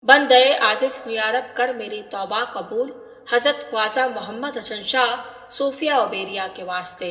बंदे आजिज हुयारब कर मेरी तौबा कबूल, हजरत ख्वाजा मोहम्मद हसन शाह सूफिया उबेरिया के वास्ते।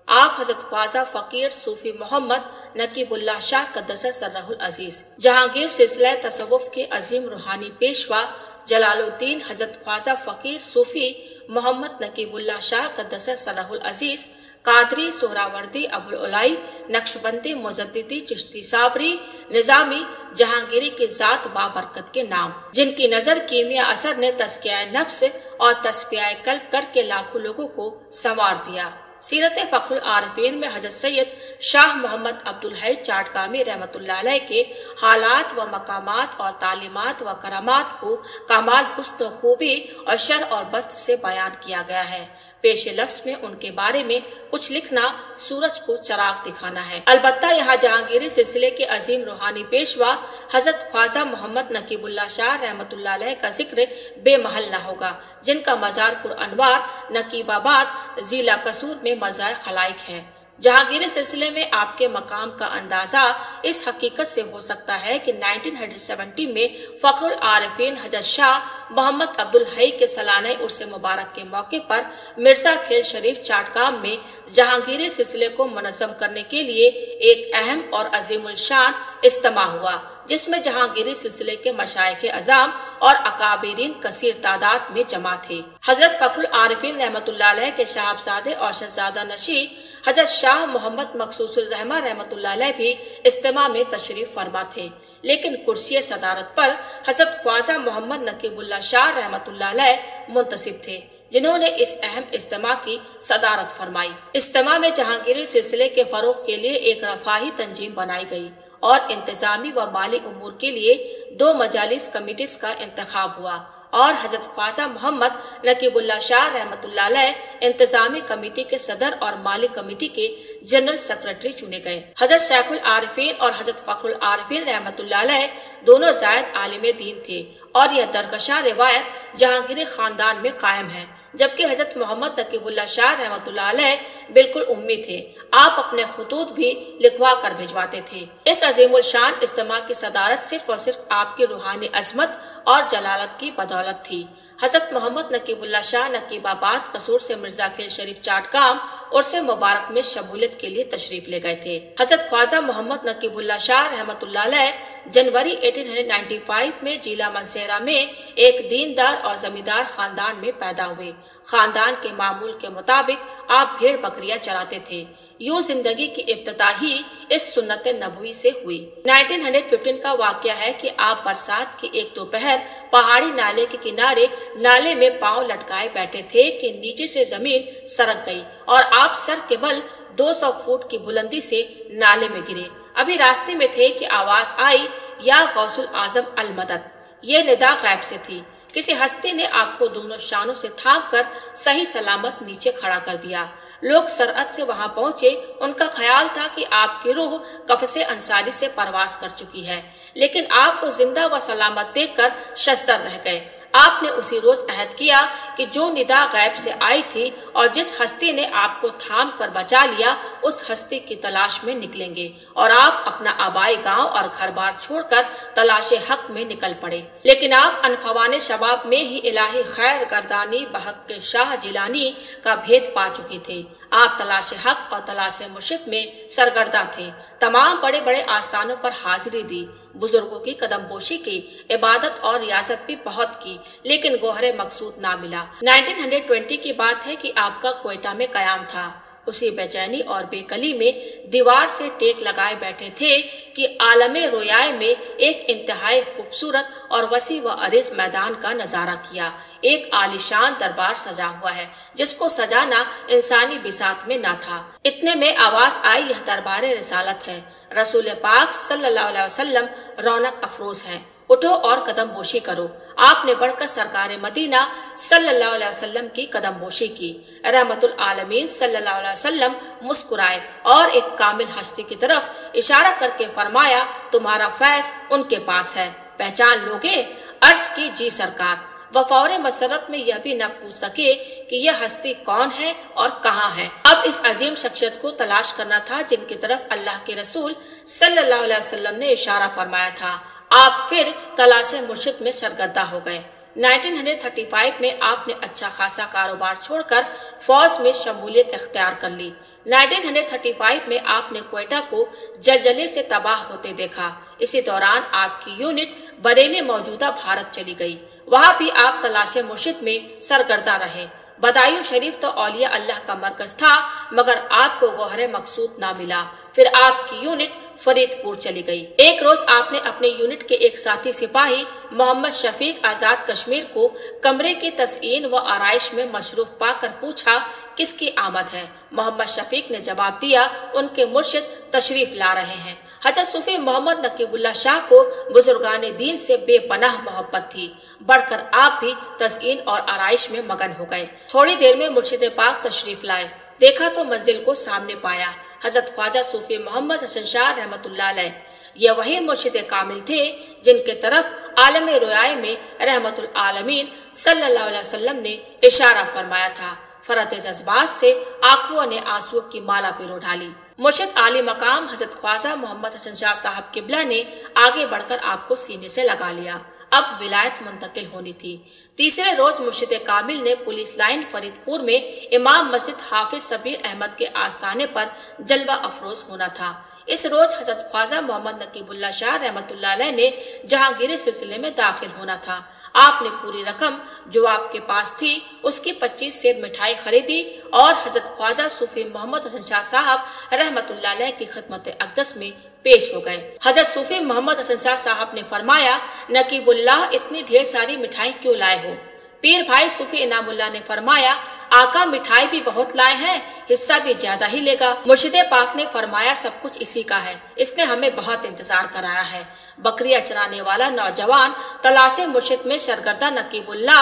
आप हजरत ख्वाजा फकीर सूफी मोहम्मद नकीबुल्लाह शाह कद्दस सर्रहुल अजीज जहांगीर सिलसिला तसव्वुफ के अजीम रूहानी पेशवा जलालुद्दीन हजरत ख्वाजा फकीर सूफी मोहम्मद नकीबुल्लाह शाह कद्दस सर्रहुल अजीज कादरी सोहरावर्दी अबुल उलाई नक्शबंदी मुजद्दिदी चिश्ती साबरी निजामी जहांगीरी की जात बाबरकत के नाम, जिनकी नजर कीमिया असर ने तस्किया नफ्स और तस्फिया कल्ब करके लाखों लोगों को संवार दिया। सीरत फखरुल आरिफीन में हजरत सैयद शाह मोहम्मद अब्दुल हई चाटगामी रहमतुल्लाह अलैह के हालात व मकामात और तालीमात व करामात को कमाल हुस्न खूबी और शर और बस्त से बयान किया गया है। पेशे लफ्ज में उनके बारे में कुछ लिखना सूरज को चराग दिखाना है। अलबत्ता यहाँ जहांगीरी सिलसिले के अजीम रूहानी पेशवा हजरत ख्वाजा मोहम्मद नकीबुल्लाह शाह रहमतुल्लाह अलैह का जिक्र बेमहल न होगा, जिनका मजार पुर अनवार नकीबाबाद जिला कसूर में मज़ार खलाइक है। जहांगीरी सिलसिले में आपके मकाम का अंदाजा इस हकीकत से हो सकता है कि 1970 में फखरुल आरिफीन हजरत शाह मोहम्मद अब्दुल हई के सालाना उर्स मुबारक के मौके पर मिर्जा खेल शरीफ चाटगाम में जहांगीरी सिलसिले को मुनज़्ज़म करने के लिए एक अहम और अजीमुल शान इज्तिमा हुआ, जिसमें जहांगीरी सिलसिले के मशाइख अज़ाम और अकाबिरीन कसीर तादाद में जमा थे। हजरत फखरुल आरिफीन रहमतुल्लाह अलैह के साहबजादे और शहजादा नशी हजरत शाह मोहम्मद मखसूसुल रहमा रहमतुल्लाह अलैह भी इज्तिमा में तशरीफ फरमा थे, लेकिन कुर्सी सदारत पर हजरत ख्वाजा मोहम्मद नकीबुल्लाह शाह रहमतुल्लाह अलैह मुंतसिब थे, जिन्होंने इस अहम इज्तिमा की सदारत फरमाई। इज्तिमा में जहांगीरी सिलसिले के फरोग के लिए एक रफाही तंजीम बनाई गई और इंतजामी व माली उमूर के लिए 2 मजालिस कमिटीज का इंतखाब हुआ और हजरत ख्वाजा मोहम्मद नकीबुल्लाह शाह रहमतुल्लाह अलैह इंतजामी कमेटी के सदर और माली कमेटी के जनरल सेक्रेटरी चुने गए। हजरत शेखुल आरिफीन और हजरत फखरुल आरिफीन रहमतुल्लाह अलैह दोनों जायद आलिम दीन थे और यह दरकशा रिवायत जहांगीरी खानदान में कायम है, जबकि हजरत मोहम्मद नकीबुल्लाह शाह रहमतुल्लाह अलैह बिल्कुल उम्मी थे। आप अपने खुतूत भी लिखवा कर भिजवाते थे। इस अजीमुल शान इज्तिमा की सदारत सिर्फ और सिर्फ आपकी रूहानी अजमत और जलालत की बदौलत थी। हजरत मोहम्मद नकीबुल्लाह शाह नकीबाबाद कसूर से मिर्जा खेल शरीफ चाटगाम उर्स मुबारक में शमूलियत के लिए तशरीफ ले गए थे। हजरत ख्वाजा मोहम्मद नकीबुल्लाह शाह रहमतुल्लाह अलैह जनवरी 1895 में जिला मनसेरा में एक दीनदार और जमींदार खानदान में पैदा हुए। खानदान के मामूल के मुताबिक आप भेड़ बकरियां चराते थे। यूं जिंदगी की इब्तिदाही इस सुन्नत नबवी से हुई। 1915 का वाकया है कि आप बरसात की एक दोपहर पहाड़ी नाले के किनारे नाले में पांव लटकाए बैठे थे कि नीचे से जमीन सरक गई और आप सर के बल 200 फुट की बुलंदी से नाले में गिरे। अभी रास्ते में थे कि आवाज आई, या गौसुल आजम अल मदद। ये निदा गैब से थी। किसी हस्ती ने आपको दोनों शानों से थाम कर सही सलामत नीचे खड़ा कर दिया। लोग सरअत से वहां पहुंचे। उनका ख्याल था कि आपकी रूह कफ़से अंसारी से परवास कर चुकी है, लेकिन आपको जिंदा व सलामत देखकर शजदर रह गए। आपने उसी रोज अहद किया कि जो निदा गैब से आई थी और जिस हस्ती ने आपको थाम कर बचा लिया, उस हस्ती की तलाश में निकलेंगे और आप अपना आबाई गांव और घर बार छोड़कर तलाश हक में निकल पड़े। लेकिन आप अनफवाने शबाब में ही इलाही खैर गर्दानी बहक के शाह जिलानी का भेद पा चुके थे। आप तलाश हक और तलाश मुर्शिद में सरगर्दा थे। तमाम बड़े बड़े आस्थानों पर हाजिरी दी, बुजुर्गों की कदमपोशी की, इबादत और रियासत भी बहुत की, लेकिन गोहरे मकसूद ना मिला। 1920 की बात है कि आपका क्वेटा में कयाम था। उसी बेचैनी और बेकली में दीवार से टेक लगाए बैठे थे कि आलमे रोयाए में एक इंतहाई खूबसूरत और वसी व अरीज मैदान का नजारा किया। एक आलीशान दरबार सजा हुआ है, जिसको सजाना इंसानी बिसात में ना था। इतने में आवाज आई, यह दरबार रिसालत है। रसूल पाक सल्लल्लाहु अलैहि वसल्लम रौनक अफरोज हैं, उठो और कदम बोशी करो। आपने बढ़कर सरकार मदीना सल्लल्लाहु अलैहि वसल्लम की कदम बोशी की। रहमतुल आलमीन सल्लल्लाहु अलैहि वसल्लम मुस्कुराए और एक कामिल हस्ती की तरफ इशारा करके फरमाया, तुम्हारा फैज उनके पास है, पहचान लोगे? अर्ज की, जी सरकार। वफौरे मसरत में यह भी न पूछ सके कि यह हस्ती कौन है और कहाँ है। अब इस अजीम शख्सियत को तलाश करना था जिनकी तरफ अल्लाह के रसूल सल्लल्लाहु अलैहि वसल्लम ने इशारा फरमाया था। आप फिर तलाश मुर्शिद में सरगर्दा हो गए। 1935 में आपने अच्छा खासा कारोबार छोड़कर फौज में शमूलियत इख्तियार कर ली। 1935 में आपने क्वेटा को जलजले से तबाह होते देखा। इसी दौरान आपकी यूनिट बरेली मौजूदा भारत चली गई। वहाँ भी आप तलाश मुर्शिद में सरगर्दा रहे। बदायूं शरीफ तो औलिया अल्लाह का मरकज था, मगर आपको गौहर मकसूद ना मिला। फिर आपकी यूनिट फरीदपुर चली गई। एक रोज आपने अपने यूनिट के एक साथी सिपाही मोहम्मद शफीक आजाद कश्मीर को कमरे की तज़यीन व आराइश में मशरूफ पाकर पूछा, किसकी आमद है? मोहम्मद शफीक ने जवाब दिया, उनके मुर्शिद तशरीफ ला रहे हैं। हजरत सूफी मोहम्मद नकीबुल्लाह शाह को बुजुर्गाने दीन से बेपनाह मोहब्बत थी। बढ़कर आप भी तज़यीन और आराइश में मगन हो गए। थोड़ी देर में मुर्शिद पाक तशरीफ लाए। देखा तो मंजिल को सामने पाया। हजरत ख्वाजा सूफी मोहम्मद हसन शाह रहमतुल्लाह अलैह, ये वही मुर्शिद कामिल थे जिनके तरफ आलम रोयाए में रहमतुल आलमीन सल्लल्लाहु अलैहि वसल्लम ने इशारा फरमाया था। फरत जज्बात से आंखों ने आंसुओं की माला पिरो ढाली। मुर्शिद आली मकाम हजरत ख्वाजा मोहम्मद हसन शाह साहब किबला ने आगे बढ़कर आपको सीने से लगा लिया। अब विलायत मुंतकिल होनी थी। तीसरे रोज मुर्शिद कामिल ने पुलिस लाइन फरीदपुर में इमाम मस्जिद हाफिज सबीर अहमद के आस्थाने पर जलवा अफरोज होना था। इस रोज हजरत ख्वाजा मोहम्मद नकीबुल्लाह शाह रहमतुल्लाह अलैह ने जहांगीरी सिलसिले में दाखिल होना था। आपने पूरी रकम जो आपके पास थी उसकी 25 सेर मिठाई खरीदी और हजरत ख्वाजा सूफी मोहम्मद हसन शाह साहब रहमतुल्लाह अलैह की खिदमत अक़दस में पेश हो गए। हजरत सूफी मोहम्मद हसन शाह साहब ने फरमाया, नकीबुल्लाह इतनी ढेर सारी मिठाई क्यों लाए हो? पीर भाई सूफी इनामुल्लाह ने फरमाया, आका मिठाई भी बहुत लाए हैं, हिस्सा भी ज्यादा ही लेगा। मुर्शिद पाक ने फरमाया, सब कुछ इसी का है, इसने हमें बहुत इंतजार कराया है। बकरियां चराने वाला नौजवान तलाशे मुर्शिद में सरगर्दा नकीबुल्लाह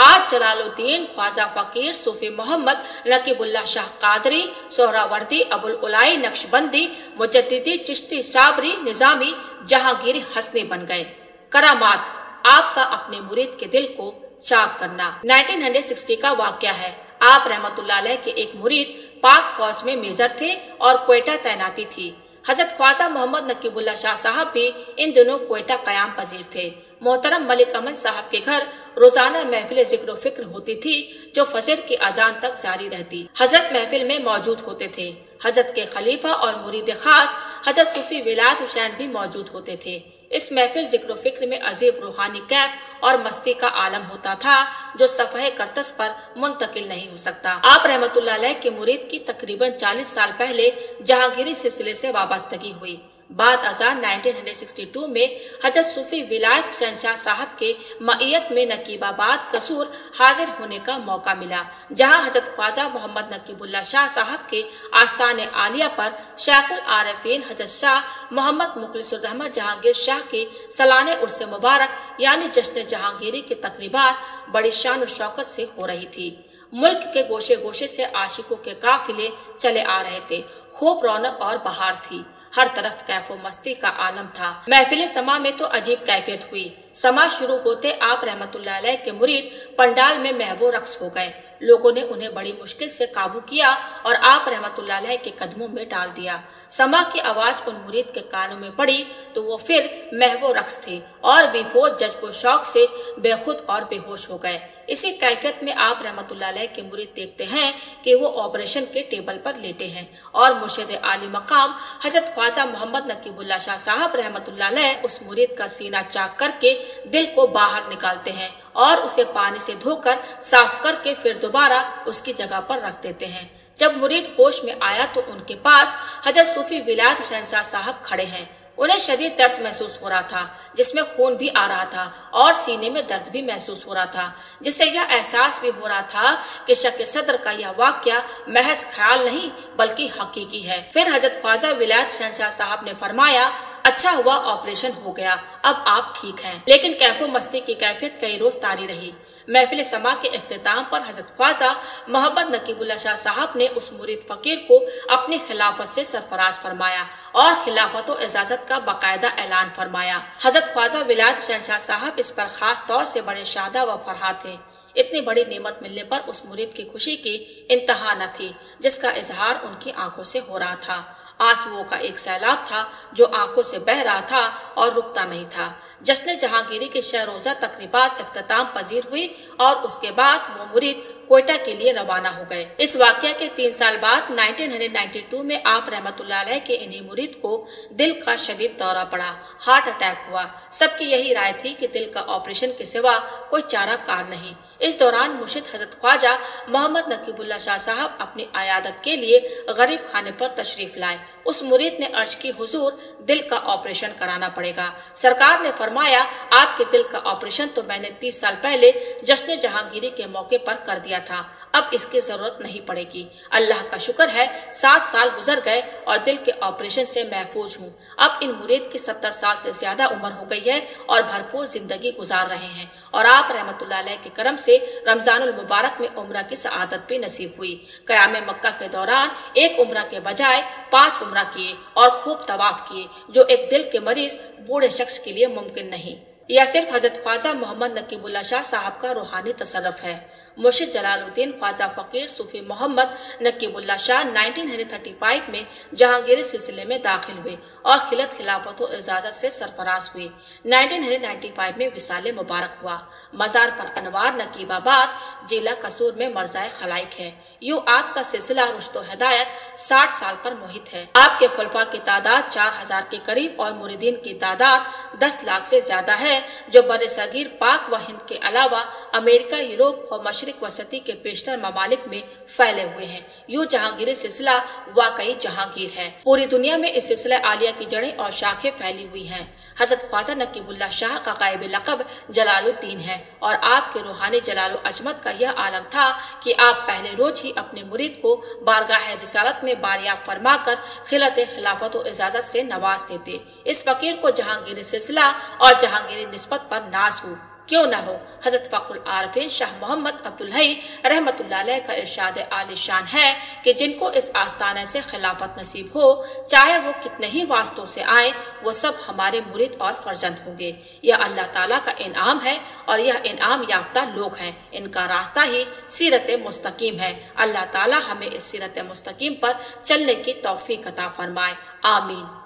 आज जलालुद्दीन ख्वाजा फकीर सूफी मोहम्मद नकीबुल्लाह शाह कादरी सोहरावर्दी अबुल उलाई नक्शबंदी मुजद्दिदी चिश्ती साबरी निजामी जहांगीरी हसनी बन गए। करामात, आपका अपने मुरीद के दिल को चाक करना। 1960 का वाकया है। आप रहमतुल्लाह अलैह के एक मुरीद पाक फौज में मेजर थे और क्वेटा तैनाती थी। हजरत ख्वाजा मोहम्मद नकीबुल्लाह शाह साहब भी इन दिनों क्वेटा कयाम पजीर थे। मोहतरम मलिक अमन साहब के घर रोजाना महफिल जिक्र फिक्र होती थी जो फजर की अजान तक जारी रहती। हजरत महफिल में मौजूद होते थे। हजरत के खलीफा और मुरीद खास हजरत सूफी विलायत हुसैन भी मौजूद होते थे। इस महफिल जिक्र फिक्र में अजीब रूहानी कैफ और मस्ती का आलम होता था जो सफ़हे करतस पर मुंतकिल नहीं हो सकता। आप रहमतुल्लाह अलैह के मुरीद की तकरीबन 40 साल पहले जहांगीरी सिलसिले से वाबस्तगी हुई। बाद अज़ान 1962 में हजरत सूफी विलायत हुसैन शाह साहब के मईयत में नकीबाबाद कसूर हाजिर होने का मौका मिला, जहां हजरत ख्वाजा मोहम्मद नकीबुल्लाह शाह साहब के आस्थाने आलिया पर शेखुल आरिफीन हजरत शाह मोहम्मद मुखलिसुर रहमत जहांगीर शाह के सलाने उर्स मुबारक यानी जश्न जहांगीरी की तकरीबात बड़ी शान और शौकत से हो रही थी। मुल्क के गोशे गोशे से आशिकों के काफिले चले आ रहे थे। खूब रौनक और बहार थी। हर तरफ कैफो मस्ती का आलम था। महफिल समा में तो अजीब कैफियत हुई। समा शुरू होते आप रहमतुल्लाह अलैह के मुरीद पंडाल में महवो रक्स हो गए। लोगों ने उन्हें बड़ी मुश्किल से काबू किया और आप रहमतुल्लाह अलैह के कदमों में डाल दिया। समा की आवाज उन मुरीद के कानों में पड़ी तो वो फिर महवो रक्स थे और विफोज जज्बो शौक से बेखुद और बेहोश हो गए। इसी कैफियत में आप रहमतुल्लाह अलैह के मुरीद देखते हैं कि वो ऑपरेशन के टेबल पर लेटे हैं और मुर्शिद आली मकाम हजरत ख्वाजा मोहम्मद नकीबुल्लाह शाह साहब रहमतुल्लाह अलैह उस मुरीद का सीना चाक करके दिल को बाहर निकालते हैं और उसे पानी से धोकर साफ करके फिर दोबारा उसकी जगह पर रख देते हैं। जब मुरीद होश में आया तो उनके पास हजरत सूफी विलायत हुसैन शाह साहब खड़े हैं। उन्हें शदीद दर्द महसूस हो रहा था, जिसमें खून भी आ रहा था और सीने में दर्द भी महसूस हो रहा था, जिससे यह एहसास भी हो रहा था कि शक सदर का यह वाकया महज ख्याल नहीं बल्कि हकीकी है। फिर हजरत ख्वाजा विलायत हुसैन शाह साहब ने फरमाया, अच्छा हुआ ऑपरेशन हो गया, अब आप ठीक हैं। लेकिन कैफो मस्ती की कैफियत कई रोज तारी रही। महफिल समा के इख्तिताम पर हजरत ख्वाजा मोहम्मद नकीबुल्लाह शाह साहब ने उस मुरीद फकीर को अपनी खिलाफत से सरफराज फरमाया और खिलाफत और इजाजत का बाकायदा ऐलान फरमाया। हजरत ख्वाजा विलायत हुसैन शाह साहब इस पर खास तौर से बड़े शादा व फरहाद थे। इतनी बड़ी नेमत मिलने पर उस मुरीद की खुशी की इंतहा न थी, जिसका इजहार उनकी आंखों से हो रहा था। आंसुओं का एक सैलाब था जो आंखों से बह रहा था और रुकता नहीं था। जश्न जहांगीरी की 6 रोजा तकरीबात इख्तिताम पजीर हुई और उसके बाद वो मुरीद कोयटा के लिए रवाना हो गए। इस वाकया के 3 साल बाद 1992 में आप रहमतुल्लाह अलैह के इन्हीं मुरीद को दिल का शदीद दौरा पड़ा, हार्ट अटैक हुआ। सबकी यही राय थी कि दिल का ऑपरेशन के सिवा कोई चारा कार नहीं। इस दौरान मुर्शिद हजरत ख्वाजा मोहम्मद नकीबुल्लाह शाह साहब अपनी आयादत के लिए गरीब खाने पर तशरीफ लाए। उस मुरीद ने अर्ज की, हुजूर दिल का ऑपरेशन कराना पड़ेगा। सरकार ने फरमाया, आपके दिल का ऑपरेशन तो मैंने 30 साल पहले जश्न जहांगीरी के मौके पर कर दिया था, अब इसकी जरूरत नहीं पड़ेगी। अल्लाह का शुक्र है 7 साल गुजर गए और दिल के ऑपरेशन से महफूज हूँ। अब इन मुरीद की 70 साल से ज्यादा उम्र हो गई है और भरपूर जिंदगी गुजार रहे हैं और आप रहमतुल्लाह अलैह के करम से रमजानुल मुबारक में उम्रा की सआदत भी नसीब हुई। क़याम मक्का के दौरान एक उम्रा के बजाय 5 उम्रा किए और खूब तवाफ किए, जो एक दिल के मरीज बूढ़े शख्स के लिए मुमकिन नहीं। यह सिर्फ हजरत ख्वाजा मोहम्मद नकीबुल्लाह शाह साहब का रूहानी तसर्रुफ है। मुर्शिद जलालुद्दीन ख्वाजा फकीर सूफी मोहम्मद नकीबुल्लाह शाह 1935 में जहांगीरी सिलसिले में दाखिल हुए और खिलत खिलाफत और इजाजत से सरफराज हुए। 1995 में विसाले मुबारक हुआ। मजार पर अनवार नकीबाबाद जिला कसूर में मरजाए खलाइक है। यूं आपका सिलसिला रुश्तो हिदायत 60 साल पर मुहित है। आपके खुलफा की तादाद 4000 के करीब और मुरीदीन की तादाद 10 लाख से ज्यादा है, जो बड़े सगीर पाक व हिंद के अलावा अमेरिका, यूरोप और मशरिक वसती के पेशतर ममालिक में फैले हुए हैं। यूं जहांगीरी सिलसिला वाकई जहांगीर है। पूरी दुनिया में इस सिलसिला आलिया की जड़ें और शाखें फैली हुई हैं। हजरत ख्वाजा नकीबुल्लाह शाह का गायब लक़ब जलालुद्दीन है और आपके रूहानी जलाल अजमत का यह आलम था कि आप पहले रोज ही अपने मुरीद को बारगाह रिसालत में बारियाब फरमाकर खिलत खिलाफत और इजाजत से नवाज देते। इस फकीर को जहांगीरी सिलसिला और जहांगीरी निस्बत पर नाज हो क्यों न हो। हजरत फखरुल आरिफीन शाह मोहम्मद अब्दुल हई रहमतुल्लाह अलैह का इरशाद आलिशान है कि जिनको इस आस्ताने से खिलाफत नसीब हो, चाहे वो कितने ही वास्तों से आए, वो सब हमारे मुरीद और फर्जंद होंगे। यह अल्लाह ताला का इनाम है और यह इनाम याफ्ता लोग हैं। इनका रास्ता ही सीरत मुस्तकीम है। अल्लाह ताला हमें इस सीरत मुस्तकीम पर चलने की तौफीक अता फरमाए। आमीन।